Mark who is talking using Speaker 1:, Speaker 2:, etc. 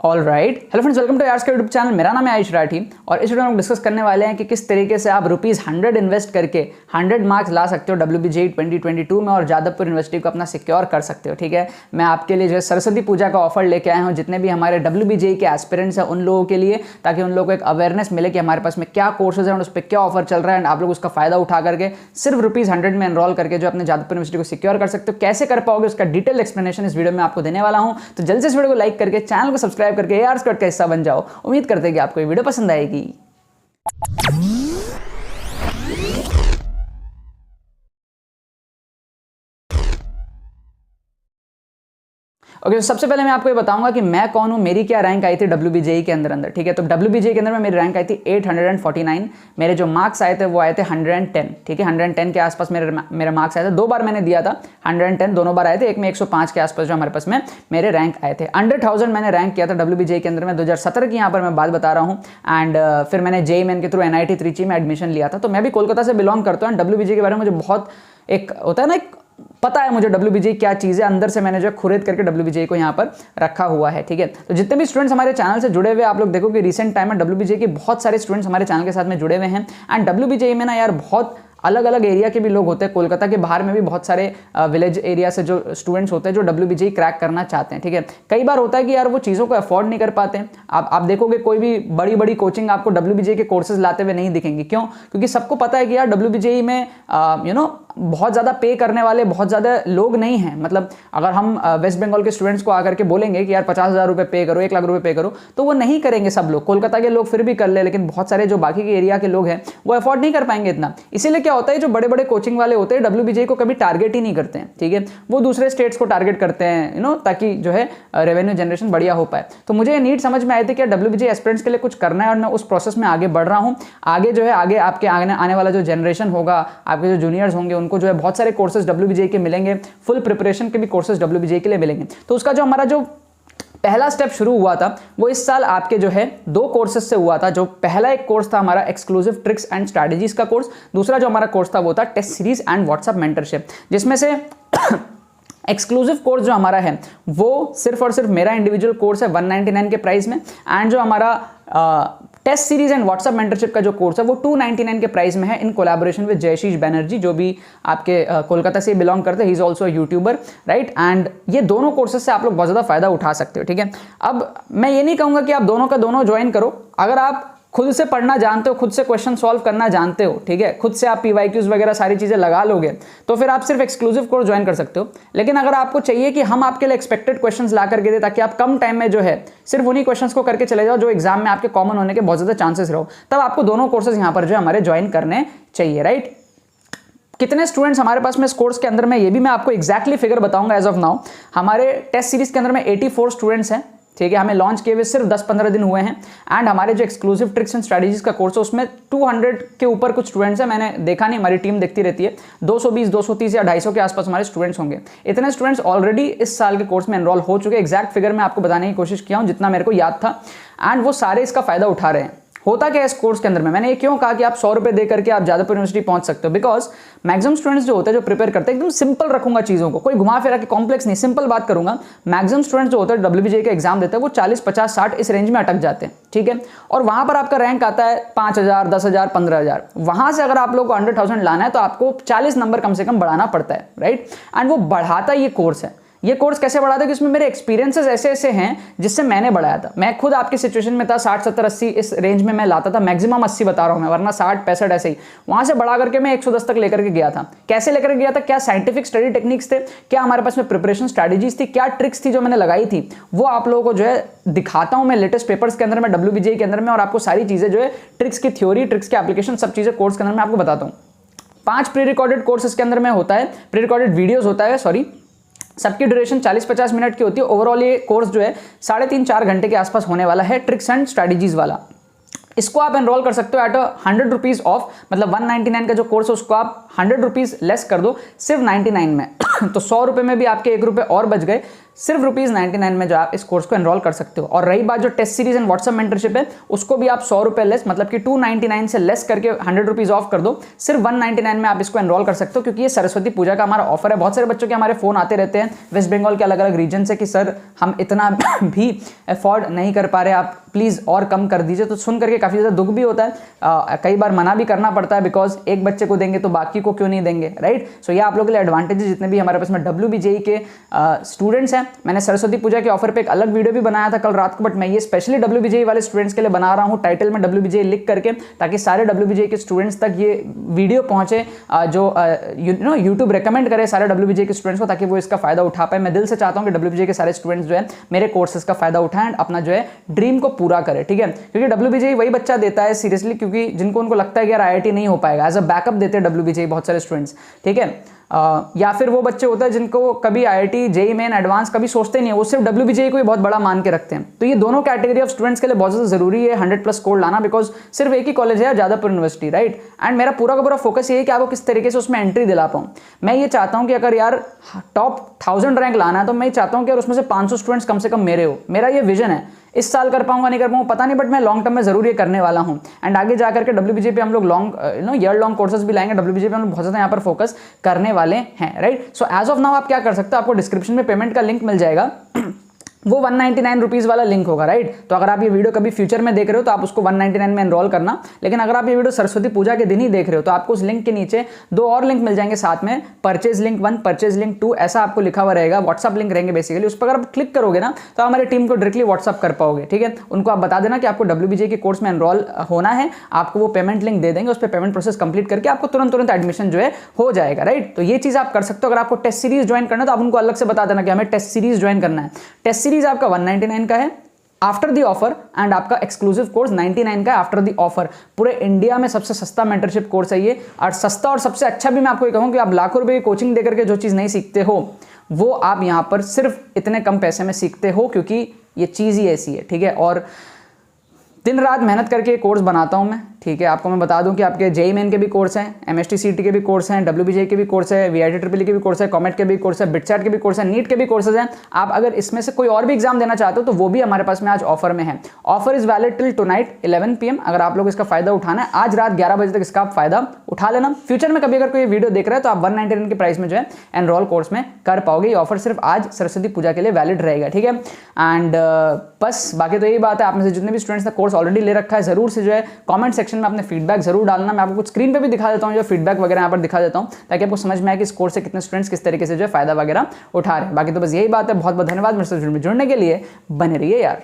Speaker 1: All right, hello friends, welcome to यार्स का YouTube channel. मेरा नाम है आयुष राठी और इस वीडियो में हम डिस्कस करने वाले हैं कि किस तरीके से आप ₹100 इन्वेस्ट करके 100 मार्क्स ला सकते हो WBJE 2022 में और जादवपुर यूनिवर्सिटी को अपना सिक्योर कर सकते हो। ठीक है, मैं आपके लिए जो है सरस्वती पूजा का ऑफर लेके आया हूँ जितने भी हमारे WBJE के एस्पिरेंट्स हैं उन लोगों के लिए, ताकि उन लोगों को एक अवेयरनेस मिले कि हमारे पास में क्या कोर्सेज है और उस पर क्या ऑफर चल रहा है एंड आप लोग उसका फायदा उठा करके सिर्फ ₹100 में एनरोल करके जो अपने जादवपुर यूनिवर्सिटी को सिक्योर कर सकते हो। कैसे कर पाओगे उसका डिटेल एक्सप्लेनेशन इस वीडियो में आपको देने वाला हूँ, तो जल्दी से इस वीडियो को लाइक करके चैनल को सब्सक्राइब करके यार्स का हिस्सा बन जाओ। उम्मीद करते हैं कि आपको ये वीडियो पसंद आएगी। ओके, सबसे पहले मैं आपको ये बताऊंगा कि मैं कौन हूं, मेरी क्या रैंक आई थी WBJE के अंदर। ठीक है, तो WBJE के अंदर में मेरी रैंक आई थी 849। मेरे जो मार्क्स आए थे वो आए थे 110। ठीक है, 110 के आसपास मेरे मार्क्स आए थे। 2 बार मैंने दिया था, 110 दोनों बार आए थे। एक में 105 के आसपास जो हमारे पास में मेरे रैंक आए थे। अंडर 1000 मैंने रैंक किया था WBJE के अंदर में 2017 की, यहाँ पर मैं बात बता रहा हूँ। एंड फिर मैंने JEE मेन के थ्रू NIT त्रिची में एडमिशन लिया था। तो मैं भी कोलकाता से बिलोंग करता हूँ। WBJE के बारे में मुझे बहुत एक होता है ना, पता है मुझे WBJE क्या चीज़ है। अंदर से मैंने जो खुरेद करके WBJE को यहाँ पर रखा हुआ है। ठीक है, तो जितने भी स्टूडेंट्स हमारे चैनल से जुड़े हुए, आप लोग देखो कि रिसेंट टाइम में WBJE के बहुत सारे स्टूडेंट्स हमारे चैनल के साथ में जुड़े हुए हैं। एंड WBJE में ना यार बहुत अलग अलग एरिया के भी लोग होते हैं। कोलकाता के बाहर में भी बहुत सारे विलेज एरिया से जो स्टूडेंट्स होते हैं जो WBJE क्रैक करना चाहते हैं। ठीक है, कई बार होता है कि यार वो चीज़ों को अफोर्ड नहीं कर पाते हैं। आप देखोगे कोई भी बड़ी बड़ी कोचिंग आपको WBJE के कोर्सेज लाते हुए नहीं दिखेंगे। क्यों? क्योंकि सबको पता है कि यार WBJE में बहुत ज़्यादा पे करने वाले बहुत ज़्यादा लोग नहीं हैं। मतलब अगर हम वेस्ट बंगाल के स्टूडेंट्स को आकर के बोलेंगे कि यार 50,000 रुपये पे करो, 1 लाख रुपये पे करो, तो वो नहीं करेंगे सब लोग। कोलकाता के लोग फिर भी कर ले, लेकिन बहुत सारे जो बाकी के एरिया के लोग हैं वो अफोर्ड नहीं कर पाएंगे इतना। इसीलिए क्या होता है, जो बड़े बड़े कोचिंग वाले होते हैं WBJE को कभी टारगेट ही नहीं करते हैं। ठीक है, वो दूसरे स्टेट्स को टारगेट करते हैं ताकि जो है रेवेन्यू जनरेशन बढ़िया हो पाए। तो मुझे ये नीड समझ में आए थे कि WBJE एस्पिरेंट्स के लिए कुछ करना है और मैं उस प्रोसेस में आगे बढ़ रहा हूँ। आगे जो है आगे आपके आने वाला जो जनरेशन होगा, आपके जो जूनियर्स होंगे, उनको जो है बहुत सारे कोर्सेज WBJE के मिलेंगे। फुल प्रिपरेशन के भी कोर्सेज WBJE के लिए मिलेंगे। तो उसका जो हमारा जो पहला स्टेप शुरू हुआ था वो इस साल आपके जो है 2 कोर्सेज से हुआ था। जो पहला एक कोर्स था हमारा एक्सक्लूसिव ट्रिक्स एंड स्ट्रैटेजीज का कोर्स। दूसरा जो हमारा कोर्स था वो था test series and WhatsApp mentorship, जिसमें से एक्सक्लूसिव कोर्स जो हमारा है वो सिर्फ और सिर्फ मेरा इंडिविजुअल कोर्स है 199 के प्राइस में। एंड जो हमारा test series and WhatsApp mentorship का जो कोर्स है वो 299 के प्राइस में है, इन कोलैबोरेशन विद जयशीष बनर्जी, जो भी आपके कोलकाता से बिलोंग करते हैं। He is also YouTuber, right. And ये दोनों कोर्सेज से आप लोग बहुत ज़्यादा फायदा उठा सकते हो। ठीक है, अब मैं ये नहीं कहूँगा कि आप दोनों का दोनों ज्वाइन करो। अगर आप खुद से पढ़ना जानते हो, खुद से क्वेश्चन सॉल्व करना जानते हो, ठीक है, खुद से आप PYQs वगैरह सारी चीज़ें लगा लोगे, तो फिर आप सिर्फ एक्सक्लूसिव कोर्स ज्वाइन कर सकते हो। लेकिन अगर आपको चाहिए कि हम आपके लिए एक्सपेक्टेड क्वेश्चंस ला करके दे, ताकि आप कम टाइम में जो है सिर्फ उन्हीं क्वेश्चंस को करके चले जाओ जो एग्जाम में आपके कॉमन होने के बहुत ज़्यादा चांसेस रहो, तब आपको दोनों कोर्सेज यहाँ पर जो है हमारे ज्वाइन करने चाहिए, राइट। कितने स्टूडेंट्स हमारे पास में इस कोर्स के अंदर में, ये भी मैं आपको एक्जैक्टली फिगर बताऊंगा। एज ऑफ नाउ हमारे टेस्ट सीरीज के अंदर में 84 स्टूडेंट्स हैं। ठीक है, हमें लॉन्च किए हुए सिर्फ 10-15 दिन हुए हैं। एंड हमारे जो एक्सक्लूसिव ट्रिक्स एंड स्ट्रैटेजीज का कोर्स है उसमें 200 के ऊपर कुछ स्टूडेंट्स हैं। मैंने देखा नहीं, हमारी टीम देखती रहती है। 220, 230 या 250 के आसपास हमारे स्टूडेंट्स होंगे। इतने स्टूडेंट्स ऑलरेडी इस साल के कोर्स में एनरोल हो चुके हैं। एग्जैक्ट फिगर मैं आपको बताने की कोशिश किया हूँ जितना मेरे को याद था। एंड वो सारे इसका फायदा उठा रहे हैं। होता क्या है इस कोर्स के अंदर में, मैंने ये क्यों कहा कि आप 100 रुपये दे करके आप जादवपुर यूनिवर्सिटी पहुंच सकते हो, बिकॉज मैक्सिमम स्टूडेंट्स जो होते हैं जो प्रिपेयर करते हैं, एकदम सिंपल रखूंगा चीज़ों को, कोई घुमा फिरा के कॉम्प्लेक्स नहीं, सिंपल बात करूंगा। मैक्सिमम स्टूडेंट्स जो होते हैं WBJE का एग्जाम देते हैं वो 40, 50, 60 इस रेंज में अटक जाते हैं। ठीक है, और वहां पर आपका रैंक आता है 5,000, 10,000, 15,000। वहां से अगर आप लोग को 100,000 लाना है तो आपको 40 नंबर कम से कम बढ़ाना पड़ता है, राइट। एंड वो बढ़ाता ये कोर्स है। ये कोर्स कैसे बढ़ाता है कि इसमें मेरे एक्सपीरियंसेस ऐसे ऐसे हैं जिससे मैंने बढ़ाया था। मैं खुद आपकी सिचुएशन में था, 60, 70, 80 इस रेंज में मैं लाता था। मैक्सिमम 80 बता रहा हूं मैं, वरना 60, 65 ऐसे ही। वहां से बढ़ा करके मैं 110 तक लेकर के गया था। कैसे लेकर गया था, क्या साइंटिफिक स्टडी टेक्निक्स थे, क्या हमारे पास में प्रिपरेशन स्ट्रैटेजीज थी, क्या ट्रिक्स थी जो मैंने लगाई थी, वो आप लोगों को जो है दिखाता हूं मैं लेटेस्ट पेपर्स के अंदर में WBJE के अंदर में। और आपको सारी चीजें जो है ट्रिक्स की थ्योरी, ट्रिक्स के एप्लीकेशन, सब चीजें कोर्स के अंदर में आपको बताता हूँ। 5 प्री रिकॉर्डेड कोर्सेज के अंदर में होता है, प्री रिकॉर्डेड वीडियोज होता है, सॉरी। सबकी ड्यूरेशन 40-50 मिनट की होती है। ओवरऑल ये कोर्स जो है 3.5-4 घंटे के आसपास होने वाला है, ट्रिक्स एंड स्ट्रैटेजीज वाला। इसको आप एनरोल कर सकते हो एट 100 रुपीज़ ऑफ, मतलब 199 का जो कोर्स है उसको आप 100 रुपीज़ लेस कर दो, सिर्फ 99 में तो 100 रुपये में भी आपके 1 रुपये और बच गए, सिर्फ ₹99 में जो आप इस कोर्स को एनरोल कर सकते हो। और रही बात जो test series and WhatsApp mentorship है, उसको भी आप 100 रुपये लेस, मतलब कि 299 से लेस करके 100 रुपीज़ ऑफ कर दो, सिर्फ 199 में आप इसको एनरोल कर सकते हो, क्योंकि ये सरस्वती पूजा का हमारा ऑफर है। बहुत सारे बच्चों के हमारे फोन आते रहते हैं वेस्ट बंगाल के अलग अलग रीजन से कि सर हम इतना भी अफोर्ड नहीं कर पा रहे, आप प्लीज़ और कम कर दीजिए। तो सुन करके काफ़ी ज़्यादा दुख भी होता है, कई बार मना भी करना पड़ता है, बिकॉज एक बच्चे को देंगे तो बाकी को क्यों नहीं देंगे, राइट। सो ये आप लोगों के लिए एडवांटेज जितने भी हमारे पास में WBJE के स्टूडेंट्स हैं। मैंने सरस्वती पूजा के ऑफर पे एक अलग वीडियो भी बनाया था कल रात को, बट मैं ये स्पेशली WBJE वाले स्टूडेंट्स के लिए बना रहा हूँ, टाइटल में WBJE लिख करके, ताकि सारे WBJE के स्टूडेंट्स तक ये वीडियो पहुंचे, जो यूट्यूब रिकमेंड करे सारे WBJE के स्टूडेंट्स को, ताकि वो इसका फायदा उठा पाए। मैं दिल से चाहता हूँ कि WBJE के सारे स्टूडेंट्स जो है मेरे कोर्सेज का फायदा उठाएं, अपना जो है ड्रीम को पूरा करें, ठीक है। क्योंकि WBJE वही बच्चा देता है सीरियसली, क्योंकि जिनको उनको लगता है कि यार IIT नहीं हो पाएगा, एज अ बैकअप देते हैं WBJE बहुत सारे स्टूडेंट्स, ठीक है। या फिर वो बच्चे होते हैं जिनको कभी IIT JEE मेन एडवांस कभी सोचते नहीं है, वो सिर्फ WBJE को ही बहुत बड़ा मान के रखते हैं। तो ये दोनों कैटेगरी ऑफ स्टूडेंट्स के लिए बहुत ज़्यादा जरूरी है 100+ स्कोर लाना, बिकॉज सिर्फ एक ही कॉलेज है जादवपुर यूनिवर्सिटी, राइट। एंड मेरा पूरा का पूरा फोकस ये है कि आपको किस तरीके से उसमें एंट्री दिला पाऊँ। मैं ये चाहता हूँ कि अगर यार टॉप 1000 रैंक लाना है, तो मैं चाहता हूँ कि यार उसमें से 500 स्टूडेंट्स कम से कम मेरे हो। मेरा ये विजन है। इस साल कर पाऊंगा नहीं कर पाऊंगा पता नहीं, बट मैं लॉन्ग टर्म में जरूर ये करने वाला हूं। एंड आगे जाकर के WBJE पे हम लोग ईयर लॉन्ग कोर्सेज भी लाएंगे। WBJE पे हम लोग बहुत ज़्यादा यहाँ पर फोकस करने वाले हैं, right. So as of now आप क्या कर सकते हो, आपको डिस्क्रिप्शन में पेमेंट का लिंक मिल जाएगा, वो 199 रुपीज़ वाला लिंक होगा, राइट। तो अगर आप ये वीडियो कभी फ्यूचर में देख रहे हो तो आप उसको 199 में एनरोल करना। लेकिन अगर आप ये वीडियो सरस्वती पूजा के दिन ही देख रहे हो तो आपको उस लिंक के नीचे 2 और लिंक मिल जाएंगे साथ में, परचेज लिंक 1, परचेज लिंक 2, ऐसा आपको लिखा हुआ रहेगा। व्हाट्सअप लिंक रहेंगे बेसिकली, उस पर अगर आप क्लिक करोगे ना तो हमारी टीम को डायरेक्टली व्हाट्सअप कर पाओगे, ठीक है। उनको आप बता देना कि आपको WBJE के कोर्स में एनरोल होना है, आपको वो पेमेंट लिंक दे देंगे, उस पर पेमेंट प्रोसेस कंप्लीट करके आपको तुरंत एडमिशन जो है हो जाएगा, राइट। तो ये चीज़ आप कर सकते हो। अगर आपको टेस्ट सीरीज ज्वाइन करना है तो आप उनको अलग से बता देना कि हमें टेस्ट सीरीज ज्वाइन करना है। टेस्ट सीरीज आपका 199 का है आफ्टर दी ऑफर, एंड आपका एक्सक्लूसिव कोर्स 99 का आफ्टर दी ऑफर। पूरे इंडिया में सबसे सस्ता मेंटरशिप कोर्स है ये, और सस्ता और सबसे अच्छा भी मैं आपको ये कहूँ कि आप लाखों रुपए की कोचिंग देकर के जो चीज़ नहीं सीखते हो वो आप यहाँ पर सिर्फ इतने कम पैसे में सीखते हो, क्योंकि ये चीज़ ही ऐसी है, ठीक है। और दिन रात मेहनत करके कोर्स बनाता हूँ मैं, ठीक है। आपको मैं बता दूं कि आपके JEE मेन के भी कोर्स हैं, MST CT के भी कोर्स हैं, WBJE के भी कोर्स है, VIT ट्रिपल के भी कोर्स है, कॉमेट के भी कोर्स है, बिटसैट के भी कोर्स है, नीट के भी कोर्सेज हैं। आप अगर इसमें से कोई और भी एग्जाम देना चाहते हो तो वो भी हमारे पास में आज ऑफर में है। Offer is valid till tonight 11 PM। अगर आप लोग इसका फायदा उठाना है, आज रात 11 बजे तक इसका आप फायदा उठा लेना। फ्यूचर में कभी अगर कोई वीडियो देख रहा है तो आप 199 के प्राइस में जो है एनरोल कोर्स में कर पाओगे। ये ऑफर सिर्फ आज सरस्वती पूजा के लिए वैलिड रहेगा, ठीक है। एंड बस बाकी तो यही बात है, आप में से जितने भी स्टूडेंट्स ने कोर्स ऑलरेडी ले रखा है जरूर से जो है कमेंट सेक्शन में अपने फीडबैक जरूर डालना। मैं आपको कुछ स्क्रीन पे भी दिखा देता हूँ, जो फीडबैक वगैरह यहाँ पर दिखा देता हूँ, ताकि आपको समझ में आए कि इस कोर्स से कितने स्टूडेंट्स किस तरीके से जो है फायदा वगैरह उठा रहे हैं। बाकी तो बस यही बात है। बहुत बहुत धन्यवाद मेरे साथ जुड़ने के लिए। बने रहिए यार।